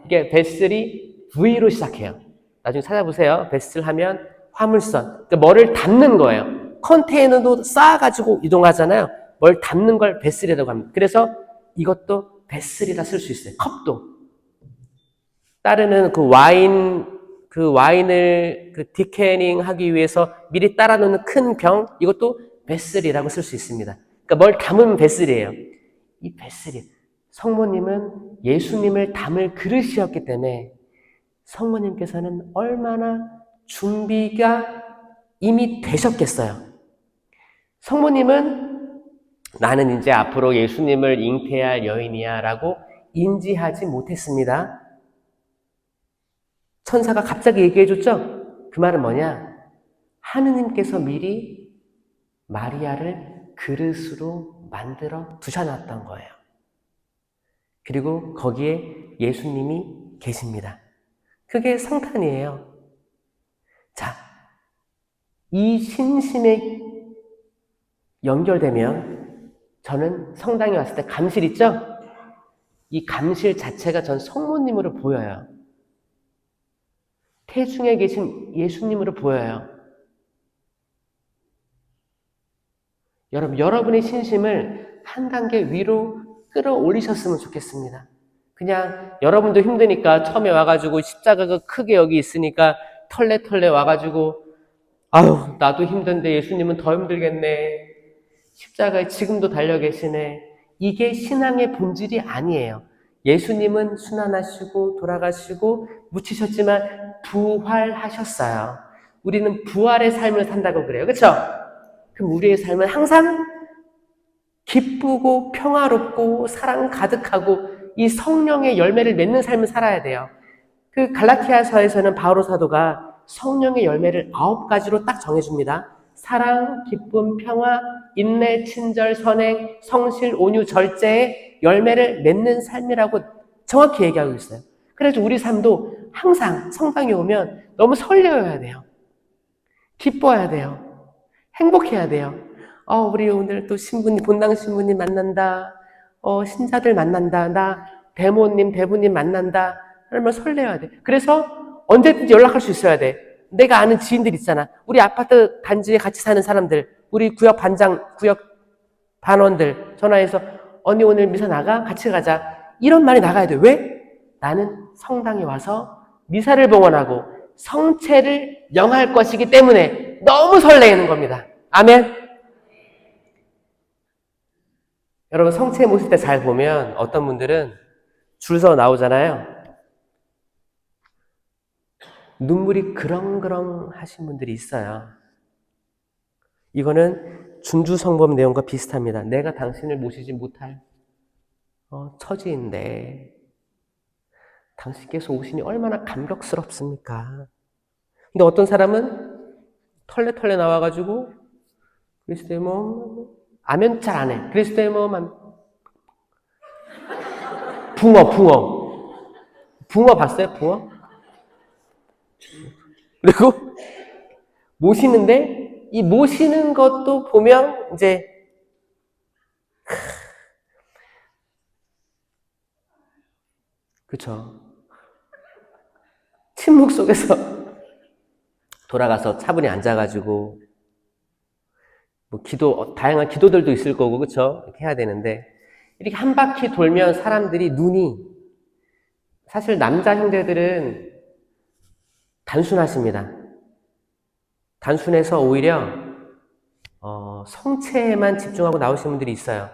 이게 vessel이 V로 시작해요. 나중에 찾아보세요. vessel 하면 화물선. 그러니까 뭐를 담는 거예요. 컨테이너도 쌓아가지고 이동하잖아요. 뭘 담는 걸 vessel이라고 합니다. 그래서 이것도 vessel이라 쓸 수 있어요. 컵도. 따르는 그 와인을 그 디캐닝 하기 위해서 미리 따라 놓는 큰 병, 이것도 베슬이라고 쓸 수 있습니다. 그러니까 뭘 담으면 베슬이에요. 이 베슬이. 성모님은 예수님을 담을 그릇이었기 때문에 성모님께서는 얼마나 준비가 이미 되셨겠어요. 성모님은 나는 이제 앞으로 예수님을 잉태할 여인이야 라고 인지하지 못했습니다. 천사가 갑자기 얘기해줬죠? 그 말은 뭐냐? 하느님께서 미리 마리아를 그릇으로 만들어 두셔놨던 거예요. 그리고 거기에 예수님이 계십니다. 그게 성탄이에요. 자, 이 신심에 연결되면 저는 성당에 왔을 때 감실 있죠? 이 감실 자체가 전 성모님으로 보여요. 태중에 계신 예수님으로 보여요. 여러분의 신심을 한 단계 위로 끌어올리셨으면 좋겠습니다. 그냥 여러분도 힘드니까 처음에 와가지고 십자가가 크게 여기 있으니까 털레 와가지고 아유 나도 힘든데 예수님은 더 힘들겠네. 십자가에 지금도 달려 계시네. 이게 신앙의 본질이 아니에요. 예수님은 순환하시고 돌아가시고 묻히셨지만 부활하셨어요. 우리는 부활의 삶을 산다고 그래요. 그렇죠? 그럼 우리의 삶은 항상 기쁘고 평화롭고 사랑 가득하고 이 성령의 열매를 맺는 삶을 살아야 돼요. 그 갈라티아서에서는 바오로 사도가 성령의 열매를 9가지로 딱 정해줍니다. 사랑, 기쁨, 평화, 인내, 친절, 선행, 성실, 온유, 절제의 열매를 맺는 삶이라고 정확히 얘기하고 있어요. 그래서 우리 삶도 항상 성당에 오면 너무 설레어야 돼요. 기뻐야 돼요. 행복해야 돼요. 우리 오늘 또 신부님, 본당 신부님 만난다. 신자들 만난다. 나 대모님, 대부님 만난다. 그러면 설레어야 돼. 그래서 언제든지 연락할 수 있어야 돼. 내가 아는 지인들 있잖아. 우리 아파트 단지에 같이 사는 사람들, 우리 구역 반원들 전화해서 언니 오늘 미사 나가? 같이 가자. 이런 말이 나가야 돼. 왜? 나는 성당에 와서 미사를 봉헌하고 성체를 영할 것이기 때문에 너무 설레는 겁니다. 아멘. 여러분 성체 모실 때 잘 보면 어떤 분들은 줄 서 나오잖아요. 눈물이 그렁그렁 하신 분들이 있어요. 이거는 준주성범 내용과 비슷합니다. 내가 당신을 모시지 못할 처지인데 당신께서 오시니 얼마나 감격스럽습니까? 근데 어떤 사람은 털레 나와가지고 그리스도의 몸 아멘 잘 안 해. 그리스도의 몸 붕어 봤어요? 붕어? 그리고 모시는데 이 모시는 것도 보면 이제 그쵸. 침묵 속에서 돌아가서 차분히 앉아가지고 뭐 다양한 기도들도 있을 거고 그쵸? 이렇게 해야 되는데 이렇게 한 바퀴 돌면 사람들이 눈이 사실 남자 형제들은 단순하십니다. 단순해서 오히려 성체에만 집중하고 나오시는 분들이 있어요.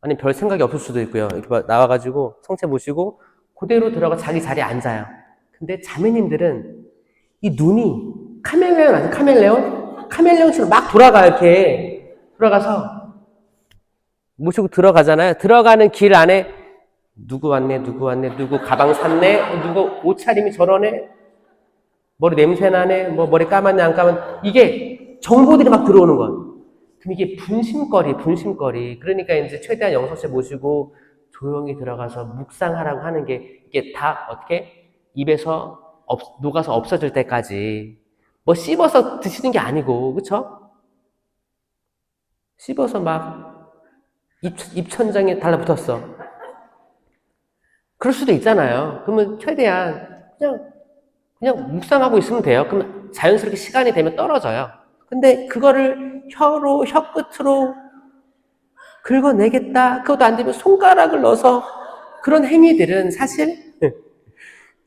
아니 별 생각이 없을 수도 있고요. 이렇게 나와가지고 성체 모시고 그대로 들어가 자기 자리에 앉아요. 근데 자매님들은 이 눈이 카멜레온 아세요? 카멜레온? 카멜레온처럼 막 돌아가요. 이렇게 돌아가서 모시고 들어가잖아요. 들어가는 길 안에 누구 왔네, 누구 가방 샀네, 누구 옷차림이 저러네, 머리 냄새 나네, 뭐 머리 감았네, 안 감았네. 이게 정보들이 막 들어오는 거예요. 그럼 이게 분심거리. 그러니까 이제 최대한 영서체 모시고 조용히 들어가서 묵상하라고 하는 게 이게 다 어떻게 입에서 녹아서 없어질 때까지 뭐 씹어서 드시는 게 아니고, 그쵸? 씹어서 막 입천장에 달라붙었어. 그럴 수도 있잖아요. 그러면 최대한 그냥 묵상하고 있으면 돼요. 그럼 자연스럽게 시간이 되면 떨어져요. 근데 그거를 혀 끝으로 긁어내겠다. 그것도 안 되면 손가락을 넣어서 그런 행위들은 사실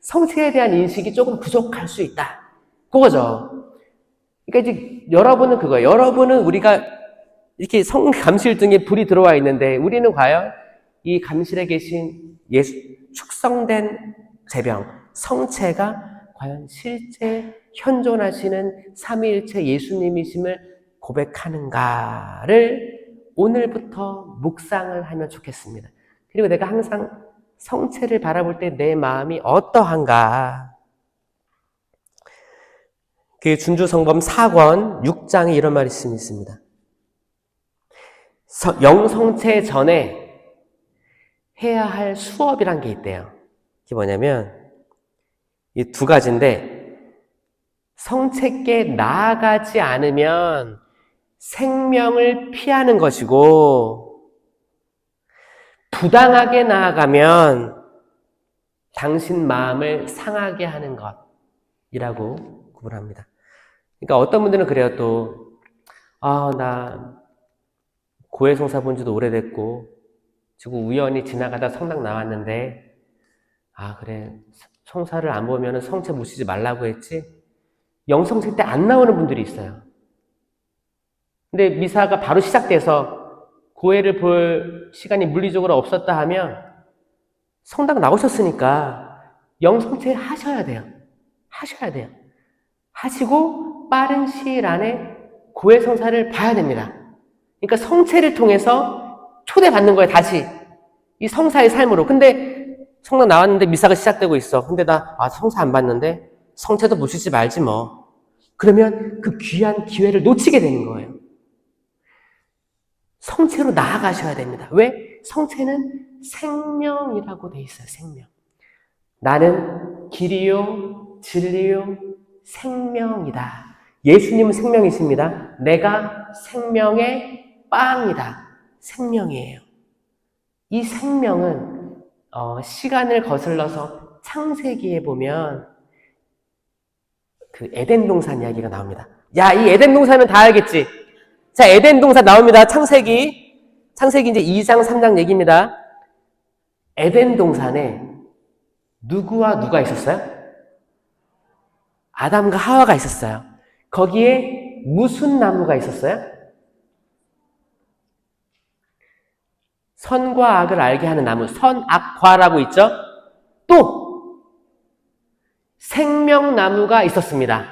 성체에 대한 인식이 조금 부족할 수 있다. 그거죠. 그러니까 이제 여러분은 그거예요. 여러분은 우리가 이렇게 성감실 등에 불이 들어와 있는데 우리는 과연 이 감실에 계신 축성된 제병, 성체가 과연 실제 현존하시는 삼위일체 예수님이심을 고백하는가를 오늘부터 묵상을 하면 좋겠습니다. 그리고 내가 항상 성체를 바라볼 때 내 마음이 어떠한가. 그 준주성범 4권 6장에 이런 말씀이 있습니다. 영성체 전에 해야 할 수업이란 게 있대요. 그게 뭐냐면 이 두 가지인데, 성체께 나아가지 않으면 생명을 피하는 것이고, 부당하게 나아가면 당신 마음을 상하게 하는 것이라고 구분합니다. 그러니까 어떤 분들은 그래요. 또 나 고해성사 본 지도 오래됐고 지금 우연히 지나가다 성당 나왔는데 그래 성사를 안 보면 성체 모시지 말라고 했지. 영성체 때 안 나오는 분들이 있어요. 근데 미사가 바로 시작돼서 고해를 볼 시간이 물리적으로 없었다 하면 성당 나오셨으니까 영성체 하셔야 돼요. 하셔야 돼요. 하시고 빠른 시일 안에 고해 성사를 봐야 됩니다. 그러니까 성체를 통해서 초대받는 거예요. 다시 이 성사의 삶으로. 근데 성당 나왔는데 미사가 시작되고 있어. 근데 나 성사 안 받는데 성체도 모시지 말지 뭐. 그러면 그 귀한 기회를 놓치게 되는 거예요. 성체로 나아가셔야 됩니다. 왜? 성체는 생명이라고 돼 있어요. 생명. 나는 길이요 진리요 생명이다. 예수님은 생명이십니다. 내가 생명의 빵이다. 생명이에요. 이 생명은 시간을 거슬러서 창세기에 보면 그 에덴 동산 이야기가 나옵니다. 야, 이 에덴 동산은 다 알겠지? 자, 에덴 동산 나옵니다. 창세기 이제 2장, 3장 얘기입니다. 에덴 동산에 누구와 누가 있었어요? 아담과 하와가 있었어요. 거기에 무슨 나무가 있었어요? 선과 악을 알게 하는 나무, 선악과라고 있죠? 또 생명나무가 있었습니다.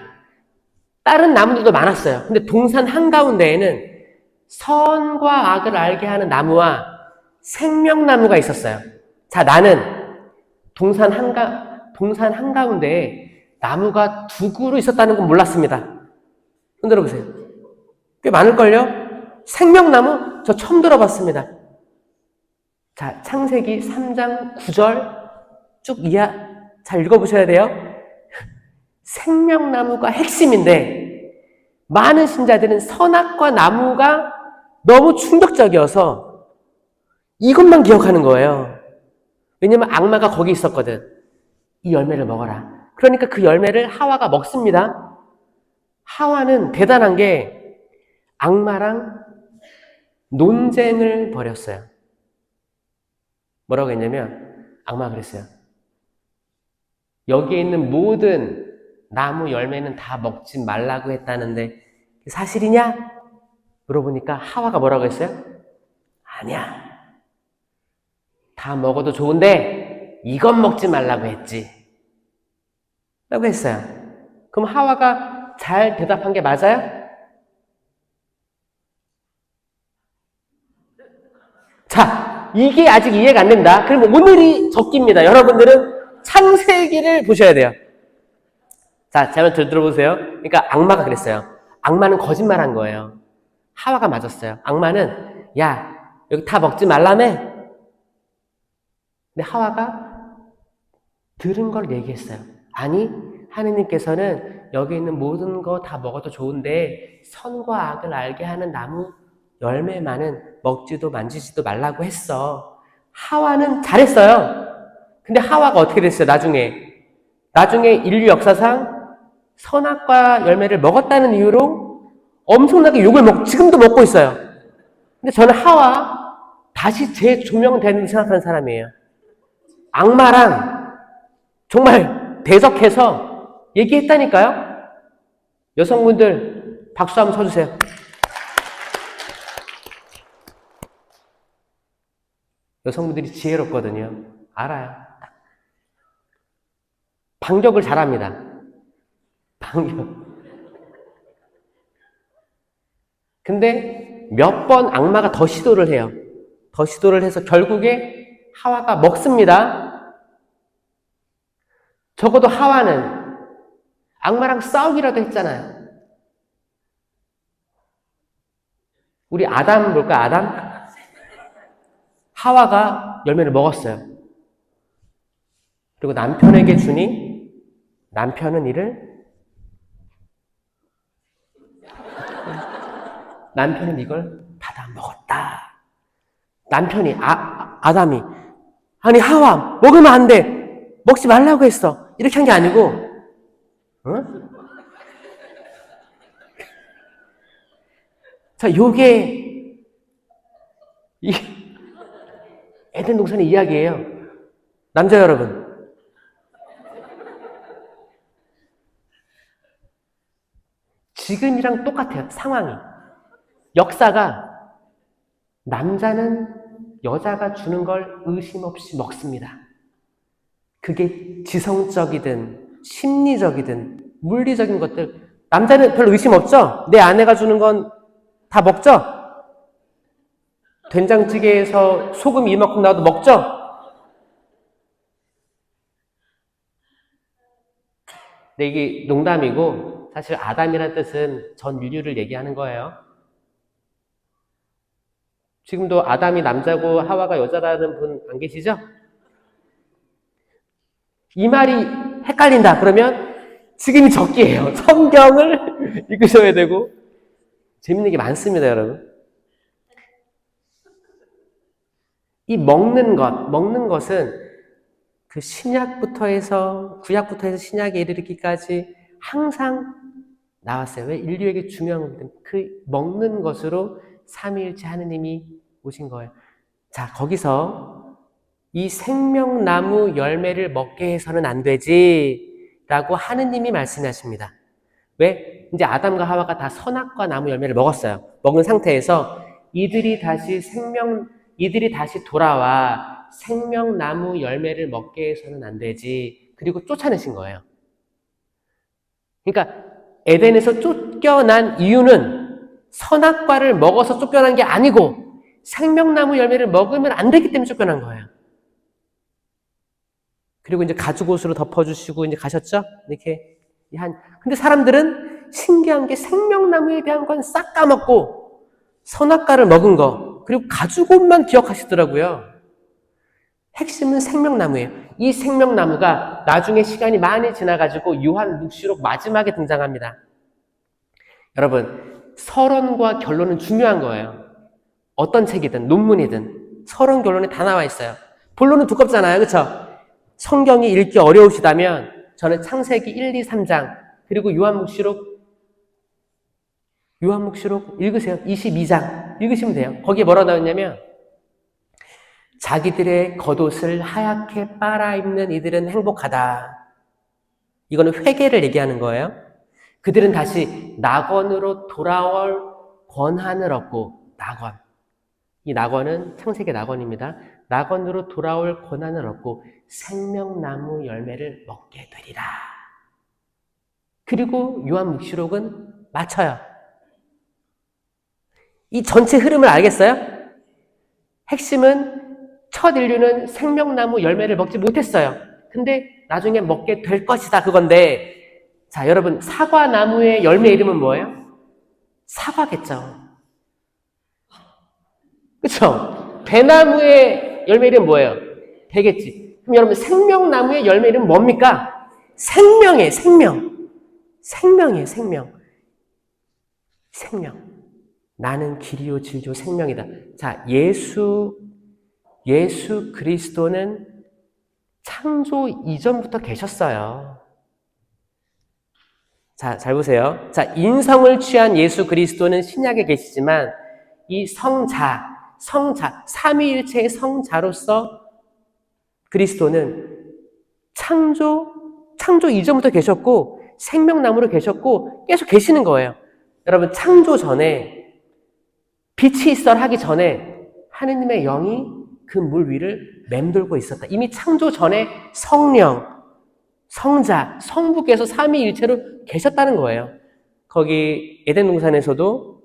다른 나무들도 많았어요. 근데 동산 한가운데에는 선과 악을 알게 하는 나무와 생명나무가 있었어요. 자, 나는 동산 한가운데에 나무가 두 그루 있었다는 건 몰랐습니다. 흔들어 보세요. 꽤 많을걸요? 생명나무? 저 처음 들어봤습니다. 자, 창세기 3장 9절 쭉 잘 읽어보셔야 돼요. 생명나무가 핵심인데 많은 신자들은 선악과 나무가 너무 충격적이어서 이것만 기억하는 거예요. 왜냐면 악마가 거기 있었거든. 이 열매를 먹어라. 그러니까 그 열매를 하와가 먹습니다. 하와는 대단한 게 악마랑 논쟁을 벌였어요. 뭐라고 했냐면 악마가 그랬어요. 여기에 있는 모든 나무 열매는 다 먹지 말라고 했다는데 사실이냐? 물어보니까 하와가 뭐라고 했어요? 아니야. 다 먹어도 좋은데 이건 먹지 말라고 했지. 라고 했어요. 그럼 하와가 잘 대답한 게 맞아요? 자, 이게 아직 이해가 안 된다. 그럼 오늘이 적기입니다. 여러분들은 창세기를 보셔야 돼요. 자, 잘 들어보세요. 그러니까 악마가 그랬어요. 악마는 거짓말한 거예요. 하와가 맞았어요. 악마는 야, 여기 다 먹지 말라며? 근데 하와가 들은 걸 얘기했어요. 아니, 하느님께서는 여기 있는 모든 거 다 먹어도 좋은데 선과 악을 알게 하는 나무 열매만은 먹지도 만지지도 말라고 했어. 하와는 잘했어요. 근데 하와가 어떻게 됐어요? 나중에 인류 역사상 선악과 열매를 먹었다는 이유로 엄청나게 욕을 지금도 먹고 있어요. 근데 저는 하와 다시 재조명되는 생각하는 사람이에요. 악마랑 정말 대적해서 얘기했다니까요. 여성분들 박수 한번 쳐주세요. 여성분들이 지혜롭거든요. 알아요. 반격을 잘합니다. 반격. 근데 몇 번 악마가 더 시도를 해요. 더 시도를 해서 결국에 하와가 먹습니다. 적어도 하와는 악마랑 싸우기라도 했잖아요. 우리 아담 볼까요? 아담? 하와가 열매를 먹었어요. 그리고 남편에게 주니 남편은 이걸 받아 먹었다. 남편이 아담이 아니 하와 먹으면 안 돼. 먹지 말라고 했어. 이렇게 한 게 아니고 어? 자, 요게 이 에덴 동산의 이야기예요. 남자 여러분. 지금이랑 똑같아요. 상황이. 역사가 남자는 여자가 주는 걸 의심 없이 먹습니다. 그게 지성적이든 심리적이든 물리적인 것들 남자는 별로 의심 없죠? 내 아내가 주는 건 다 먹죠? 된장찌개에서 소금 이만큼 나와도 먹죠? 근데 이게 농담이고 사실 아담이라는 뜻은 전 인류를 얘기하는 거예요. 지금도 아담이 남자고 하와가 여자라는 분 안 계시죠? 이 말이 헷갈린다 그러면 지금이 적기예요. 성경을 읽으셔야 되고 재밌는 게 많습니다, 여러분. 이 먹는 것은 그 신약부터 해서 구약부터 해서 신약에 이르기까지 항상 나왔어요. 왜? 인류에게 중요한 겁니다. 그 먹는 것으로 삼위일체 하느님이 오신 거예요. 자, 거기서 이 생명나무 열매를 먹게 해서는 안 되지 라고 하느님이 말씀하십니다. 왜? 이제 아담과 하와가 다 선악과 나무 열매를 먹었어요. 먹은 상태에서 이들이 다시 돌아와 생명나무 열매를 먹게 해서는 안 되지. 그리고 쫓아내신 거예요. 그러니까 에덴에서 쫓겨난 이유는 선악과를 먹어서 쫓겨난 게 아니고 생명나무 열매를 먹으면 안 되기 때문에 쫓겨난 거예요. 그리고 이제 가죽옷으로 덮어주시고 이제 가셨죠? 이렇게. 근데 사람들은 신기한 게 생명나무에 대한 건 싹 까먹고 선악과를 먹은 거, 그리고 가죽옷만 기억하시더라고요. 핵심은 생명나무예요. 이 생명나무가 나중에 시간이 많이 지나가지고 요한묵시록 마지막에 등장합니다. 여러분, 서론과 결론은 중요한 거예요. 어떤 책이든 논문이든 서론 결론이 다 나와 있어요. 본론은 두껍잖아요. 그렇죠? 성경이 읽기 어려우시다면 저는 창세기 1, 2, 3장 그리고 요한묵시록 읽으세요. 22장 읽으시면 돼요. 거기에 뭐라고 나왔냐면 자기들의 겉옷을 하얗게 빨아입는 이들은 행복하다. 이거는 회개를 얘기하는 거예요. 그들은 다시 낙원으로 돌아올 권한을 얻고 이 낙원은 창세기 낙원입니다. 낙원으로 돌아올 권한을 얻고 생명나무 열매를 먹게 되리라. 그리고 요한묵시록은 맞춰요. 이 전체 흐름을 알겠어요? 핵심은 첫 인류는 생명나무 열매를 먹지 못했어요. 근데 나중에 먹게 될 것이다 그건데, 자 여러분, 사과나무의 열매 이름은 뭐예요? 사과겠죠. 그쵸? 배나무의 열매 이름은 뭐예요? 배겠지. 그럼 여러분, 생명나무의 열매 이름은 뭡니까? 생명이에요. 생명이에요. 생명. 나는 길이요 진리요 생명이다. 자, 예수 그리스도는 창조 이전부터 계셨어요. 자, 잘 보세요. 자, 인성을 취한 예수 그리스도는 신약에 계시지만 이 성자, 삼위일체의 성자로서 그리스도는 창조 이전부터 계셨고 생명나무로 계셨고 계속 계시는 거예요. 여러분, 창조 전에 빛이 있어라 하기 전에 하느님의 영이 그 물 위를 맴돌고 있었다. 이미 창조 전에 성령, 성자, 성부께서 삼위일체로 계셨다는 거예요. 거기 에덴 동산에서도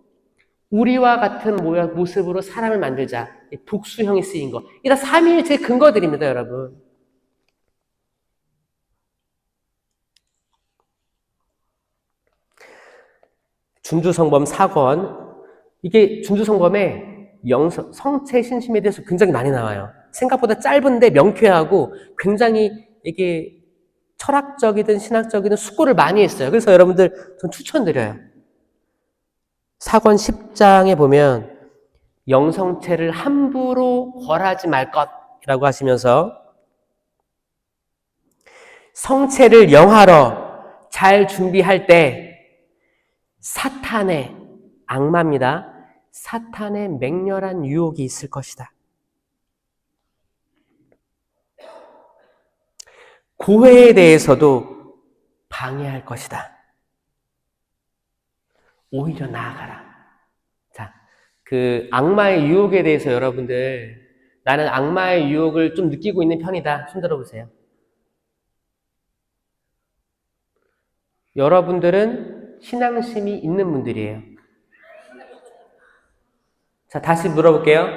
우리와 같은 모습으로 사람을 만들자. 복수형이 쓰인 거. 이게 다 삼위일체의 근거들입니다, 여러분. 준주성범 사권. 이게 준주성범에 성체 신심에 대해서 굉장히 많이 나와요. 생각보다 짧은데 명쾌하고 굉장히 이게 철학적이든 신학적이든 숙고를 많이 했어요. 그래서 여러분들 전 추천드려요. 사권 10장에 보면 영성체를 함부로 벌하지 말 것이라고 하시면서 성체를 영하러 잘 준비할 때 사탄의 악마입니다. 사탄의 맹렬한 유혹이 있을 것이다. 고해에 대해서도 방해할 것이다. 오히려 나아가라. 자, 그 악마의 유혹에 대해서 여러분들, 나는 악마의 유혹을 좀 느끼고 있는 편이다. 손 들어보세요. 여러분들은 신앙심이 있는 분들이에요. 자, 다시 물어볼게요.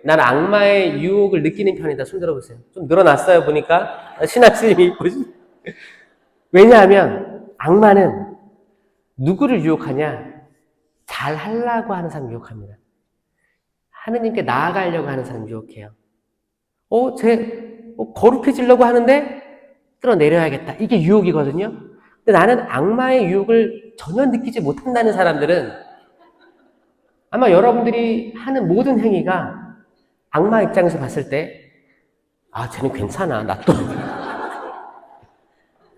난 악마의 유혹을 느끼는 편이다. 손 들어보세요. 좀 늘어났어요, 보니까. 신학심이. 왜냐하면 악마는 누구를 유혹하냐? 잘 하려고 하는 사람 유혹합니다. 하느님께 나아가려고 하는 사람 유혹해요. 거룩해지려고 하는데 끌어내려야겠다. 이게 유혹이거든요. 근데 나는 악마의 유혹을 전혀 느끼지 못한다는 사람들은 아마 여러분들이 하는 모든 행위가 악마 입장에서 봤을 때 쟤는 괜찮아. 나 또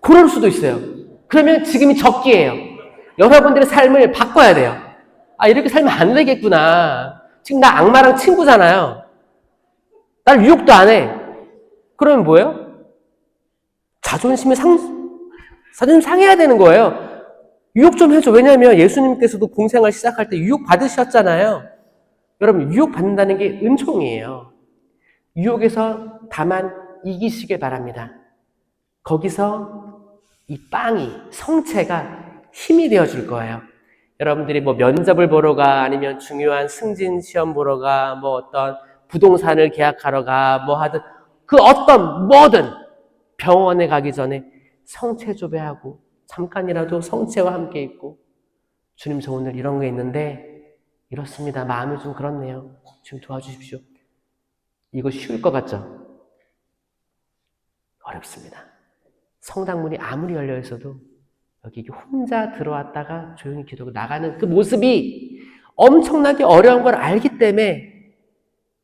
그럴 수도 있어요. 그러면 지금이 적기예요. 여러분들의 삶을 바꿔야 돼요. 이렇게 살면 안 되겠구나. 지금 나 악마랑 친구잖아요. 날 유혹도 안 해. 그러면 뭐예요? 자존심 상해야 되는 거예요. 유혹 좀 해줘. 왜냐하면 예수님께서도 공생활 시작할 때 유혹 받으셨잖아요. 여러분, 유혹 받는다는 게 은총이에요. 유혹에서 다만 이기시길 바랍니다. 거기서 이 성체가 힘이 되어줄 거예요. 여러분들이 면접을 보러 가, 아니면 중요한 승진 시험 보러 가, 어떤 부동산을 계약하러 가, 하든, 뭐든 병원에 가기 전에 성체 조배하고, 잠깐이라도 성체와 함께 있고, 주님, 저 오늘 이런 게 있는데 이렇습니다. 마음이 좀 그렇네요. 좀 도와주십시오. 이거 쉬울 것 같죠? 어렵습니다. 성당문이 아무리 열려 있어도 여기 혼자 들어왔다가 조용히 기도하고 나가는 그 모습이 엄청나게 어려운 걸 알기 때문에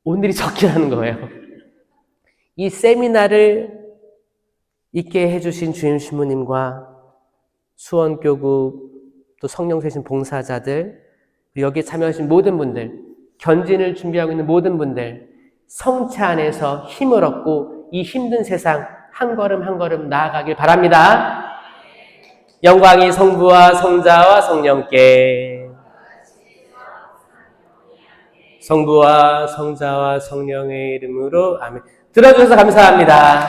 오늘이 적기라는 거예요. 이 세미나를 있게 해주신 주임 신부님과 수원교구 또 성령세신 봉사자들, 여기에 참여하신 모든 분들, 견진을 준비하고 있는 모든 분들, 성체 안에서 힘을 얻고 이 힘든 세상 한 걸음 한 걸음 나아가길 바랍니다. 영광이 성부와 성자와 성령께, 성부와 성자와 성령의 이름으로 아멘. 들어주셔서 감사합니다.